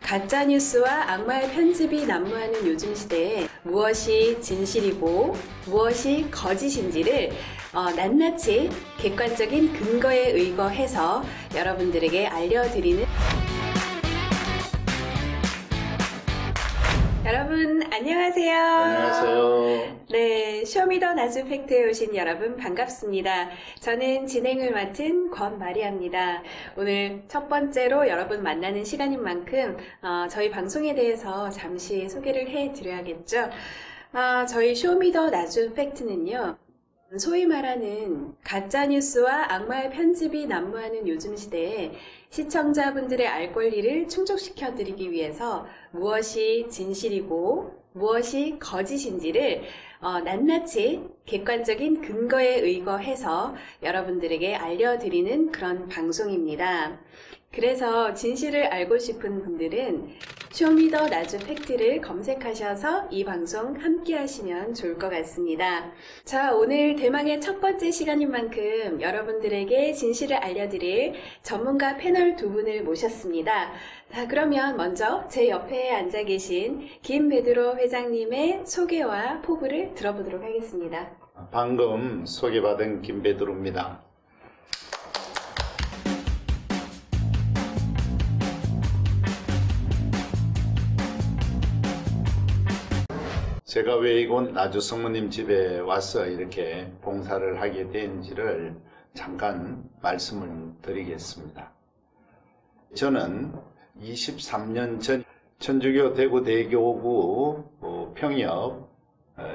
가짜뉴스와 악마의 편집이 난무하는 요즘 시대에 무엇이 진실이고 무엇이 거짓인지를 낱낱이 객관적인 근거에 의거해서 여러분들에게 알려드리는 여러분 안녕하세요. 안녕하세요. 네, 쇼미더나주 팩트에 오신 여러분 반갑습니다. 저는 진행을 맡은 권마리아입니다. 오늘 첫 번째로 여러분 만나는 시간인 만큼 저희 방송에 대해서 잠시 소개를 해드려야겠죠. 저희 쇼미더나주 팩트는요. 소위 말하는 가짜뉴스와 악마의 편집이 난무하는 요즘 시대에 시청자분들의 알 권리를 충족시켜드리기 위해서 무엇이 진실이고 무엇이 거짓인지를 낱낱이 객관적인 근거에 의거해서 여러분들에게 알려드리는 그런 방송입니다. 그래서 진실을 알고 싶은 분들은 쇼미더나주 팩트를 검색하셔서 이 방송 함께 하시면 좋을 것 같습니다. 자, 오늘 대망의 첫 번째 시간인 만큼 여러분들에게 진실을 알려드릴 전문가 패널 두 분을 모셨습니다. 자, 그러면 먼저 제 옆에 앉아 계신 김베드로 회장님의 소개와 포부를 들어보도록 하겠습니다. 방금 소개받은 김베드로입니다. 제가 왜 이곳 나주 성모님 집에 와서 이렇게 봉사를 하게 된지를 잠깐 말씀을 드리겠습니다. 저는 23년 전 천주교 대구대교구 평역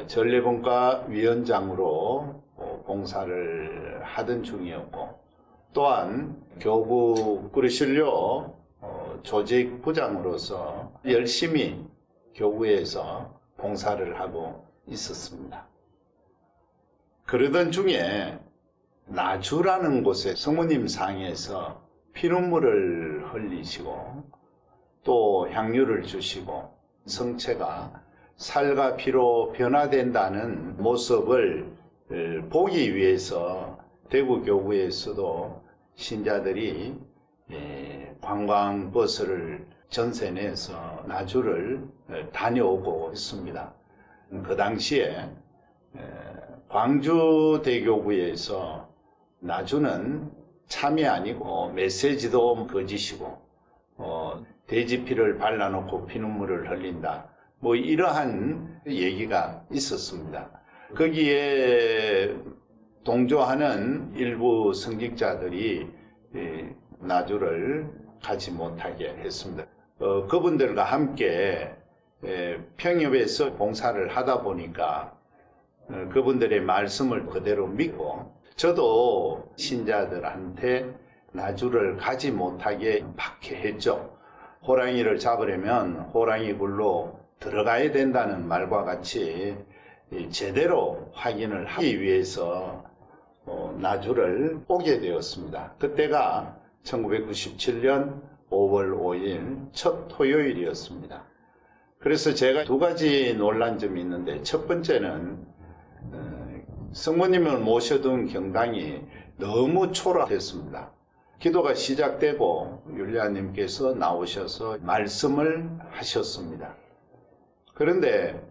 전례본과 위원장으로 봉사를 하던 중이었고, 또한 교구 꾸르실료 조직 부장으로서 열심히 교구에서 봉사를 하고 있었습니다. 그러던 중에 나주라는 곳에 성모님 상에서 피눈물을 흘리시고 또 향유를 주시고 성체가 살과 피로 변화된다는 모습을 보기 위해서 대구교구에서도 신자들이 관광버스를 전세내서 나주를 다녀오고 있습니다. 그 당시에 광주대교구에서 나주는 참이 아니고 메시지도 거짓이고 돼지피를 발라놓고 피눈물을 흘린다, 뭐 이러한 얘기가 있었습니다. 거기에 동조하는 일부 성직자들이 나주를 가지 못하게 했습니다. 그분들과 함께 평협에서 봉사를 하다 보니까 그분들의 말씀을 그대로 믿고, 저도 신자들한테 나주를 가지 못하게 박해했죠. 호랑이를 잡으려면 호랑이 굴로 들어가야 된다는 말과 같이 제대로 확인을 하기 위해서 나주를 오게 되었습니다. 그때가 1997년 5월 5일 첫 토요일이었습니다. 그래서 제가 두 가지 놀란 점이 있는데, 첫 번째는 성모님을 모셔둔 경당이 너무 초라했습니다. 기도가 시작되고 율리아님께서 나오셔서 말씀을 하셨습니다. 그런데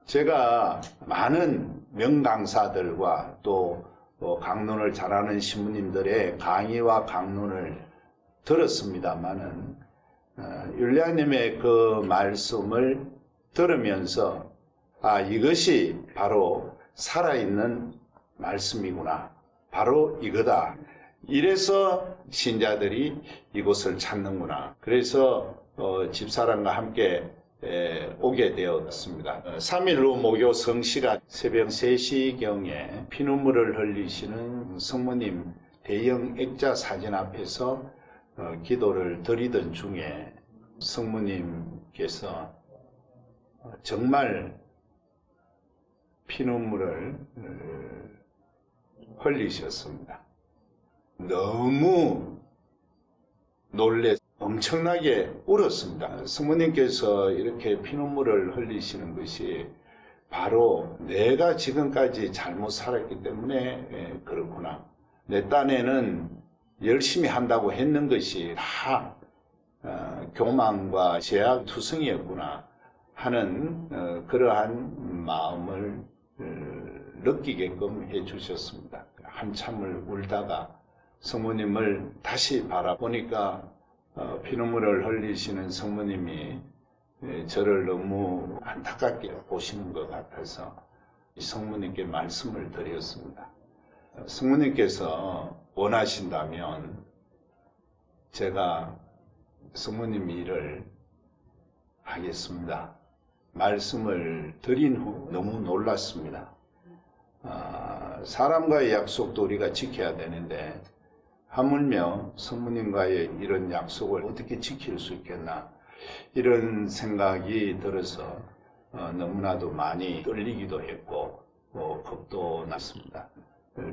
제가 많은 명강사들과 또 강론을 잘하는 신부님들의 강의와 강론을 들었습니다마는 율리아님의 그 말씀을 들으면서 이것이 바로 살아있는 말씀이구나, 바로 이거다, 이래서 신자들이 이곳을 찾는구나. 그래서 집사람과 함께 오게 되었습니다. 3일 후 목요 성시가 새벽 3시경에 피눈물을 흘리시는 성모님 대형 액자 사진 앞에서 기도를 드리던 중에 성모님께서 정말 피눈물을 흘리셨습니다. 너무 놀래 엄청나게 울었습니다. 성모님께서 이렇게 피눈물을 흘리시는 것이 바로 내가 지금까지 잘못 살았기 때문에 그렇구나. 내 딴에는 열심히 한다고 했는 것이 다 교만과 제약투성이었구나 하는 그러한 마음을 느끼게끔 해주셨습니다. 한참을 울다가 성모님을 다시 바라보니까 피눈물을 흘리시는 성모님이 저를 너무 안타깝게 보시는 것 같아서 성모님께 말씀을 드렸습니다. 성모님께서 원하신다면 제가 성모님 일을 하겠습니다. 말씀을 드린 후 너무 놀랐습니다. 사람과의 약속도 우리가 지켜야 되는데 하물며 성모님과의 이런 약속을 어떻게 지킬 수 있겠나 이런 생각이 들어서 너무나도 많이 떨리기도 했고 겁도 났습니다.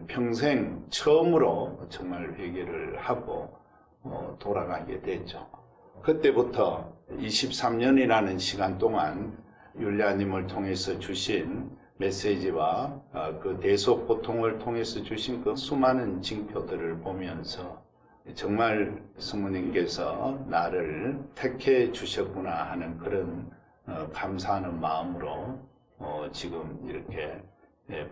평생 처음으로 정말 회개를 하고 돌아가게 됐죠. 그때부터 23년이라는 시간 동안 율리아님을 통해서 주신 메시지와 그 대속고통을 통해서 주신 그 수많은 징표들을 보면서 정말 성모님께서 나를 택해 주셨구나 하는 그런 감사하는 마음으로 지금 이렇게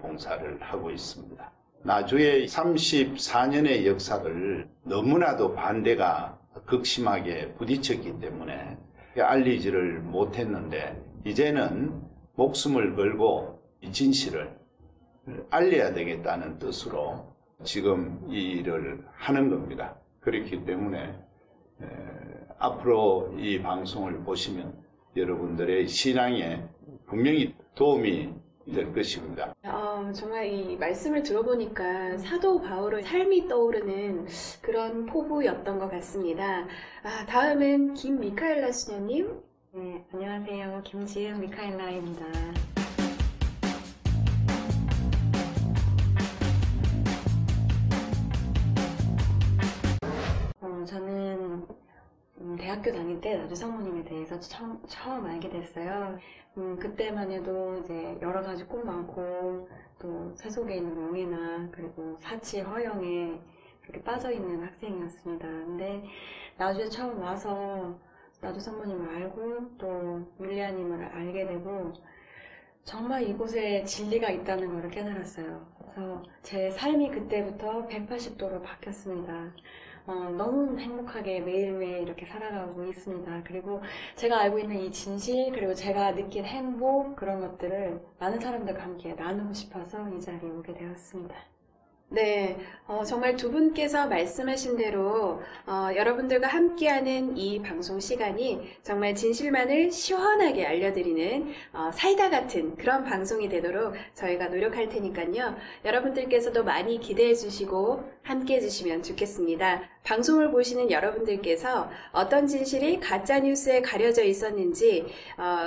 봉사를 하고 있습니다. 나주의 34년의 역사를 너무나도 반대가 극심하게 부딪혔기 때문에 알리지를 못했는데 이제는 목숨을 걸고 이 진실을 알려야 되겠다는 뜻으로 지금 이 일을 하는 겁니다. 그렇기 때문에 앞으로 이 방송을 보시면 여러분들의 신앙에 분명히 도움이 될 것입니다. 정말 이 말씀을 들어보니까 사도 바울의 삶이 떠오르는 그런 포부였던 것 같습니다. 다음은 김미카엘라 수녀님. 네, 안녕하세요. 김지은 미카엘라입니다. 저는 대학교 다닐 때 나주 성모님에 대해서 처음 알게 됐어요. 그때만 해도 이제 여러 가지 꿈 많고 또 세속에 있는 명예나 그리고 사치 허영에 그렇게 빠져있는 학생이었습니다. 근데 나주에 처음 와서 나주 성모님을 알고 또 율리아님을 알게 되고 정말 이곳에 진리가 있다는 것을 깨달았어요. 그래서 제 삶이 그때부터 180도로 바뀌었습니다. 너무 행복하게 매일매일 이렇게 살아가고 있습니다. 그리고 제가 알고 있는 이 진실, 그리고 제가 느낀 행복, 그런 것들을 많은 사람들과 함께 나누고 싶어서 이 자리에 오게 되었습니다. 네, 정말 두 분께서 말씀하신 대로 여러분들과 함께하는 이 방송 시간이 정말 진실만을 시원하게 알려드리는 사이다 같은 그런 방송이 되도록 저희가 노력할 테니까요. 여러분들께서도 많이 기대해 주시고 함께 해주시면 좋겠습니다. 방송을 보시는 여러분들께서 어떤 진실이 가짜뉴스에 가려져 있었는지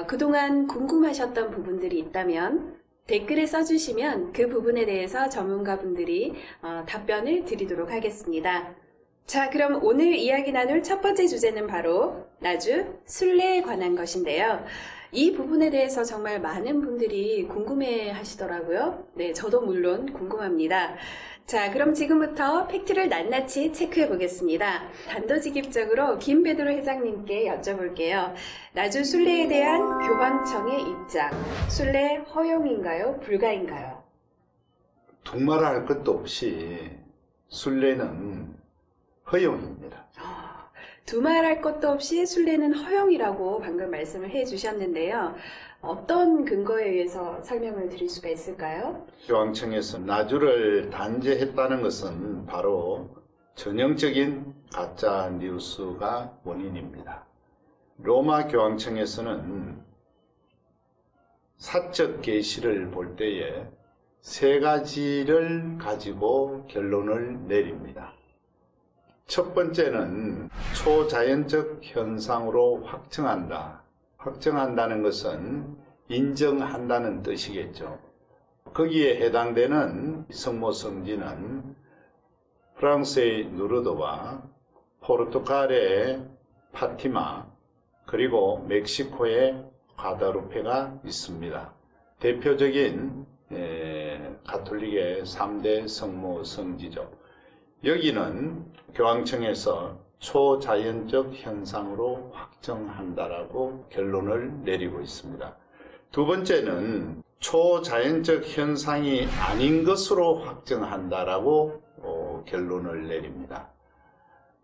그동안 궁금하셨던 부분들이 있다면 댓글에 써주시면 그 부분에 대해서 전문가분들이 답변을 드리도록 하겠습니다. 자, 그럼 오늘 이야기 나눌 첫 번째 주제는 바로 나주 순례에 관한 것인데요. 이 부분에 대해서 정말 많은 분들이 궁금해 하시더라고요. 네, 저도 물론 궁금합니다. 자, 그럼 지금부터 팩트를 낱낱이 체크해 보겠습니다. 단도직입적으로 김베드로 회장님께 여쭤볼게요. 나주 순례에 대한 교황청의 입장, 순례 허용인가요? 불가인가요? 두말할 것도 없이 순례는 허용입니다. 두말할 것도 없이 순례는 허용이라고 방금 말씀을 해주셨는데요. 어떤 근거에 의해서 설명을 드릴 수가 있을까요? 교황청에서 나주를 단죄했다는 것은 바로 전형적인 가짜 뉴스가 원인입니다. 로마 교황청에서는 사적 계시를 볼 때에 세 가지를 가지고 결론을 내립니다. 첫 번째는 초자연적 현상으로 확정한다. 확정한다는 것은 인정한다는 뜻이겠죠. 거기에 해당되는 성모성지는 프랑스의 누르드와 포르투갈의 파티마 그리고 멕시코의 과다루페가 있습니다. 대표적인 가톨릭의 3대 성모 성지죠. 여기는 교황청에서 초자연적 현상으로 확정한다라고 결론을 내리고 있습니다. 두 번째는 초자연적 현상이 아닌 것으로 확정한다라고 결론을 내립니다.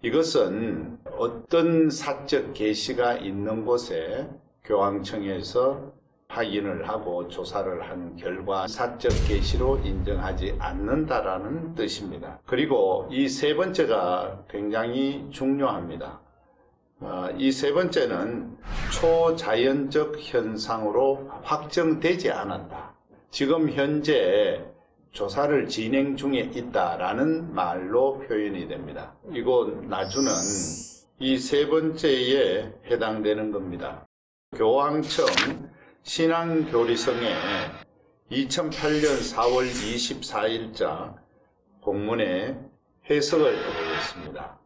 이것은 어떤 사적 계시가 있는 곳에 교황청에서 확인을 하고 조사를 한 결과 사적 계시로 인정하지 않는다라는 뜻입니다. 그리고 이 세 번째가 굉장히 중요합니다. 이 세 번째는 초자연적 현상으로 확정되지 않았다. 지금 현재 조사를 진행 중에 있다라는 말로 표현이 됩니다. 이곳 나주는 이 세 번째에 해당되는 겁니다. 교황청 신앙교리성에 2008년 4월 24일자 공문에 해석을 해보겠습니다.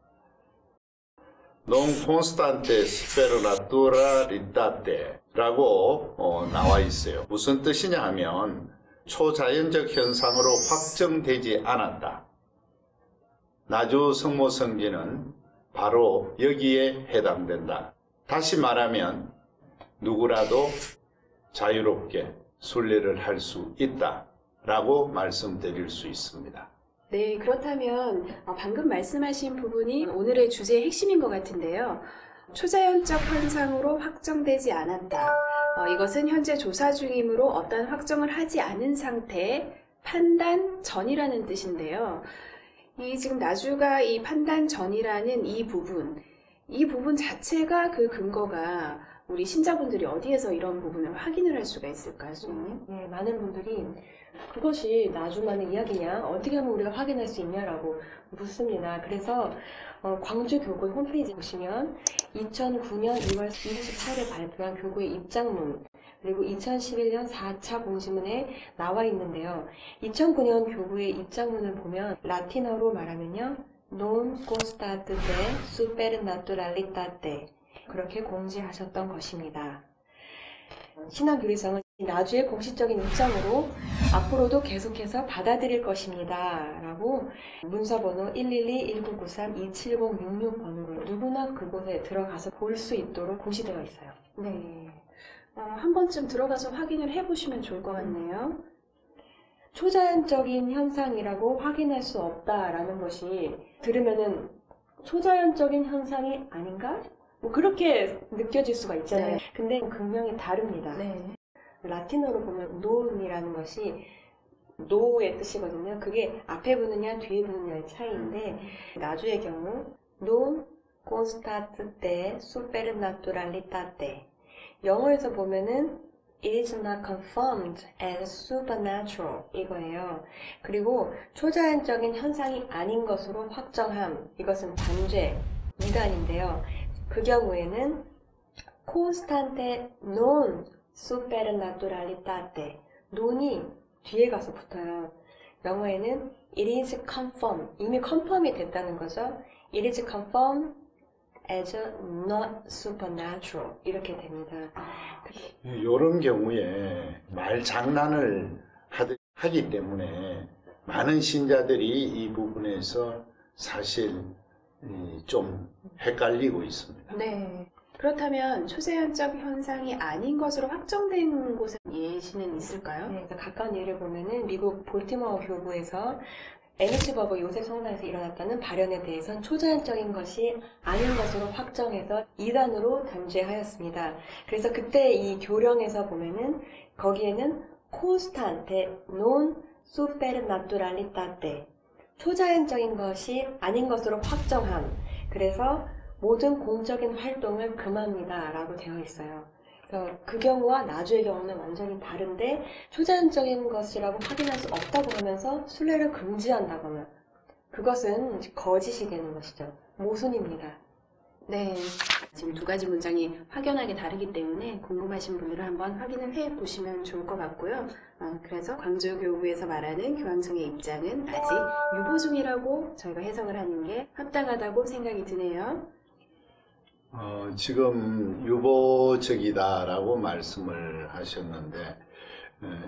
Non constante supernaturalitate 라고 나와 있어요. 무슨 뜻이냐 하면 초자연적 현상으로 확정되지 않았다. 나주 성모성지는 바로 여기에 해당된다. 다시 말하면 누구라도 자유롭게 순례를 할 수 있다라고 말씀드릴 수 있습니다. 네, 그렇다면 방금 말씀하신 부분이 오늘의 주제의 핵심인 것 같은데요. 초자연적 현상으로 확정되지 않았다. 이것은 현재 조사 중이므로 어떤 확정을 하지 않은 상태, 판단 전이라는 뜻인데요. 지금 나주가 이 판단 전이라는 이 부분 자체가 그 근거가 우리 신자분들이 어디에서 이런 부분을 확인을 할 수가 있을까요, 수님? 네, 많은 분들이 그것이 나주만의 이야기냐, 어떻게 하면 우리가 확인할 수 있냐라고 묻습니다. 그래서 광주 교구의 홈페이지 보시면 2009년 2월 28일 발표한 교구의 입장문, 그리고 2011년 4차 공지문에 나와 있는데요. 2009년 교구의 입장문을 보면 라틴어로 말하면요, Non constate de supernaturalitate 그렇게 공지하셨던 것입니다. 신앙교리성은 나주의 공식적인 입장으로 앞으로도 계속해서 받아들일 것입니다. 라고 문서번호 112-1993-27066번으로 누구나 그곳에 들어가서 볼 수 있도록 공시되어 있어요. 네. 한 번쯤 들어가서 확인을 해보시면 좋을 것 같네요. 초자연적인 현상이라고 확인할 수 없다라는 것이 들으면은 초자연적인 현상이 아닌가? 뭐 그렇게 느껴질 수가 있잖아요. 네. 근데 극명히 다릅니다. 네. 라틴어로 보면 논이라는 것이 노의 뜻이거든요. 그게 앞에 붙느냐 뒤에 붙느냐의 차이인데 나주의 경우 non constate supernaturalitate 영어에서 보면은 it is not confirmed as supernatural 이거예요. 그리고 초자연적인 현상이 아닌 것으로 확정함 이것은 반죄, 이단인데요. 그 경우에는 constante non supernaturalitate 논이 뒤에 가서 붙어요. 영어에는 it is confirmed 이미 컨펌이 됐다는 거죠. it is confirmed as not supernatural 이렇게 됩니다. 이런 경우에 말 장난을 하기 때문에 많은 신자들이 이 부분에서 사실 좀 헷갈리고 있습니다. 네. 그렇다면 초자연적 현상이 아닌 것으로 확정된 곳에 예시는 있을까요? 네, 가까운 예를 보면은 미국 볼티모어 교구에서 에미츠 버거 요셉 성당에서 일어났다는 발현에 대해서는 초자연적인 것이 아닌 것으로 확정해서 이단으로 단죄하였습니다. 그래서 그때 이 교령에서 보면은 거기에는 constante non supernaturalitate 초자연적인 것이 아닌 것으로 확정함. 그래서 모든 공적인 활동을 금합니다 라고 되어 있어요. 그래서 그 경우와 나주의 경우는 완전히 다른데 초자연적인 것이라고 확인할 수 없다고 하면서 순례를 금지한다거나 그것은 거짓이 되는 것이죠. 모순입니다. 네. 지금 두 가지 문장이 확연하게 다르기 때문에 궁금하신 분들은 한번 확인을 해 보시면 좋을 것 같고요. 그래서 광주교구에서 말하는 교황청의 입장은 아직 유보 중이라고 저희가 해석을 하는 게 합당하다고 생각이 드네요. 지금 유보적이다라고 말씀을 하셨는데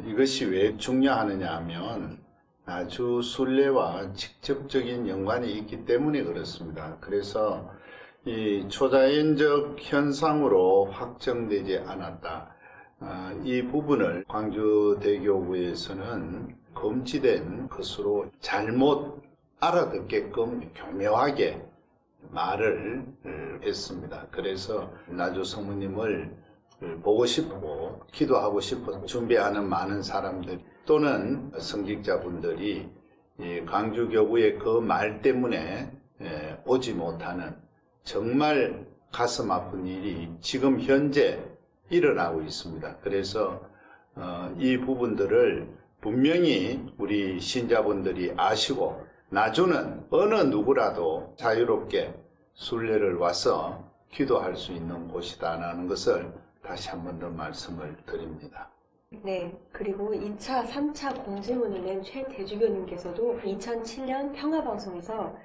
이것이 왜 중요하느냐 하면 아주 순례와 직접적인 연관이 있기 때문에 그렇습니다. 그래서 이 초자연적 현상으로 확정되지 않았다. 이 부분을 광주대교구에서는 금지된 것으로 잘못 알아듣게끔 교묘하게 말을 했습니다. 그래서 나주 성모님을 보고 싶고 기도하고 싶어 준비하는 많은 사람들 또는 성직자분들이 이 광주교구의 그 말 때문에 오지 못하는 정말 가슴 아픈 일이 지금 현재 일어나고 있습니다. 그래서 이 부분들을 분명히 우리 신자분들이 아시고 나주는 어느 누구라도 자유롭게 순례를 와서 기도할 수 있는 곳이다라는 것을 다시 한 번 더 말씀을 드립니다. 네, 그리고 2차, 3차 공지문을 낸 최대주교님께서도 2007년 평화방송에서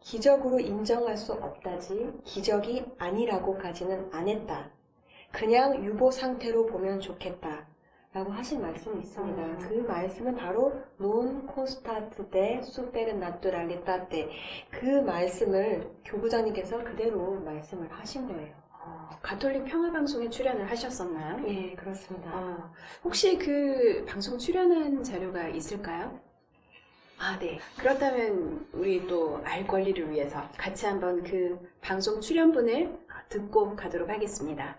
기적으로 인정할 수 없다지 기적이 아니라고까지는 안 했다. 그냥 유보 상태로 보면 좋겠다. 라고 하신 말씀이 있습니다. 그 말씀은 바로 논 콘스타트 데 수페른 나뚜랄리타 때 그 말씀을 교구장님께서 그대로 말씀을 하신 거예요. 가톨릭 평화방송에 출연을 하셨었나요? 예, 그렇습니다. 혹시 그 방송 출연한 자료가 있을까요? 네. 그렇다면 우리 또 알 권리를 위해서 같이 한번 그 방송 출연분을 듣고 가도록 하겠습니다.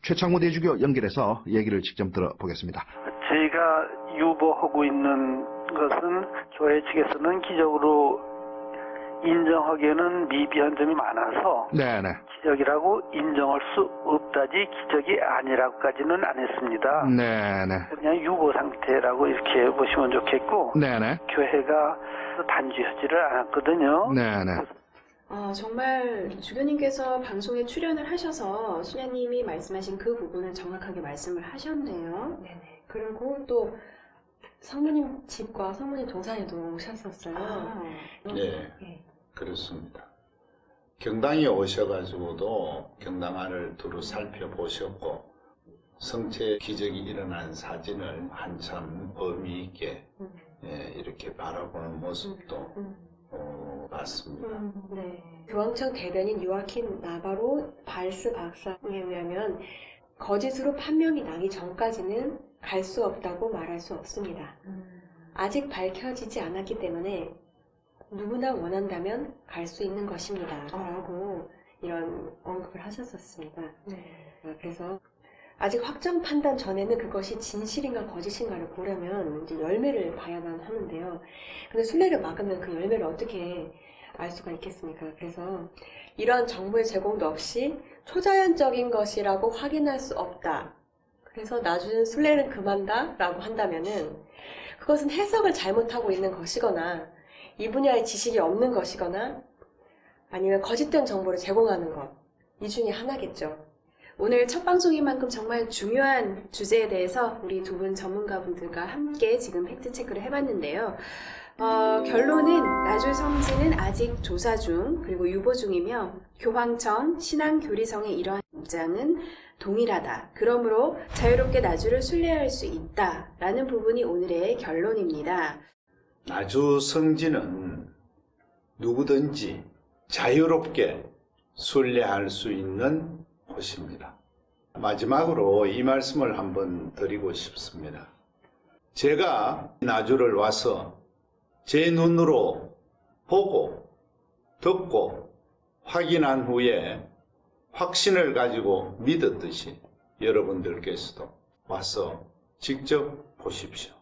최창모 대주교 연결해서 얘기를 직접 들어보겠습니다. 저희가 유보하고 있는 것은 교회 측에서는 기적으로 인정하기에는 미비한 점이 많아서 네네. 기적이라고 인정할 수 없다지 기적이 아니라고까지는 안 했습니다. 네네. 그냥 유보 상태라고 이렇게 보시면 좋겠고 네네. 교회가 단죄하지를 않았거든요. 네네. 정말 주교님께서 방송에 출연을 하셔서 수녀님이 말씀하신 그 부분을 정확하게 말씀을 하셨네요. 네네. 그리고 또 성모님 집과 성모님 동산에도 오셨었어요. 네, 예. 그렇습니다. 경당에 오셔가지고도 경당 안을 두루 살펴보셨고 성체 기적이 일어난 사진을 한참 의미 있게 이렇게 바라보는 모습도 봤습니다. 네. 교황청 대변인 요아킨 나바로 발스 박사에 의하면 거짓으로 판명이 나기 전까지는 갈 수 없다고 말할 수 없습니다. 아직 밝혀지지 않았기 때문에 누구나 원한다면 갈 수 있는 것입니다. 라고 이런 언급을 하셨었습니다. 그래서 아직 확정 판단 전에는 그것이 진실인가 거짓인가를 보려면 이제 열매를 봐야만 하는데요. 근데 순례를 막으면 그 열매를 어떻게 알 수가 있겠습니까? 그래서 이런 정보의 제공도 없이 초자연적인 것이라고 확인할 수 없다. 그래서 나중에 순례는 그만다 라고 한다면은 그것은 해석을 잘못하고 있는 것이거나 이 분야의 지식이 없는 것이거나 아니면 거짓된 정보를 제공하는 것. 이 중에 하나겠죠. 오늘 첫 방송인 만큼 정말 중요한 주제에 대해서 우리 두 분 전문가분들과 함께 지금 팩트체크를 해봤는데요. 결론은 나주 성지는 아직 조사 중 그리고 유보 중이며 교황청, 신앙교리성의 이러한 입장은 동일하다. 그러므로 자유롭게 나주를 순례할 수 있다라는 부분이 오늘의 결론입니다. 나주 성지는 누구든지 자유롭게 순례할 수 있는 곳입니다. 마지막으로 이 말씀을 한번 드리고 싶습니다. 제가 나주를 와서 제 눈으로 보고 듣고 확인한 후에 확신을 가지고 믿었듯이 여러분들께서도 와서 직접 보십시오.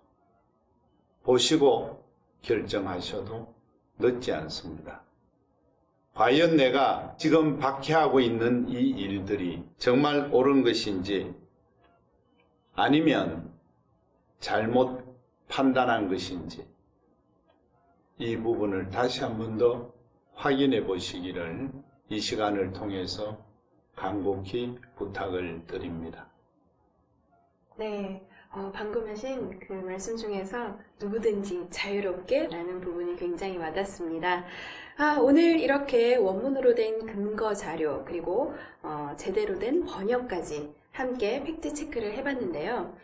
보시고 결정하셔도 늦지 않습니다. 과연 내가 지금 박해하고 있는 이 일들이 정말 옳은 것인지 아니면 잘못 판단한 것인지 이 부분을 다시 한 번 더 확인해 보시기를 이 시간을 통해서 간곡히 부탁을 드립니다. 네, 방금 하신 그 말씀 중에서 누구든지 자유롭게 라는 부분이 굉장히 와닿습니다. 오늘 이렇게 원문으로 된 근거 자료 그리고 제대로 된 번역까지 함께 팩트 체크를 해봤는데요.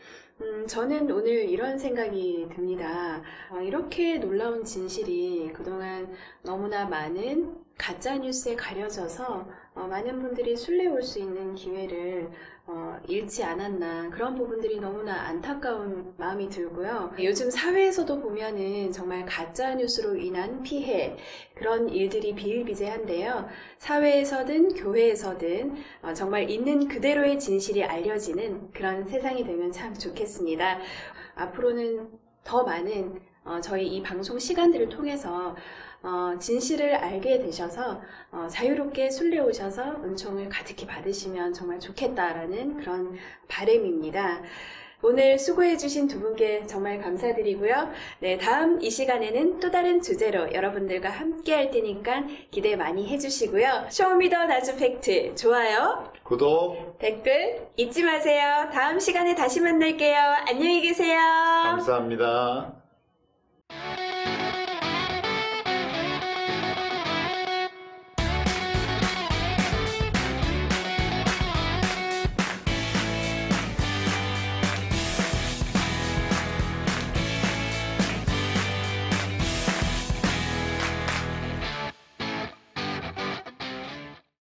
저는 오늘 이런 생각이 듭니다. 이렇게 놀라운 진실이 그동안 너무나 많은 가짜뉴스에 가려져서 많은 분들이 순례 올 수 있는 기회를 잃지 않았나, 그런 부분들이 너무나 안타까운 마음이 들고요. 요즘 사회에서도 보면은 정말 가짜뉴스로 인한 피해, 그런 일들이 비일비재한데요. 사회에서든 교회에서든 정말 있는 그대로의 진실이 알려지는 그런 세상이 되면 참 좋겠습니다. 앞으로는 더 많은 저희 이 방송 시간들을 통해서 진실을 알게 되셔서 자유롭게 순례 오셔서 은총을 가득히 받으시면 정말 좋겠다라는 그런 바람입니다. 오늘 수고해주신 두 분께 정말 감사드리고요. 네, 다음 이 시간에는 또 다른 주제로 여러분들과 함께 할 테니까 기대 많이 해주시고요. 쇼미더 나주 팩트 좋아요, 구독, 댓글 잊지 마세요. 다음 시간에 다시 만날게요. 안녕히 계세요. 감사합니다.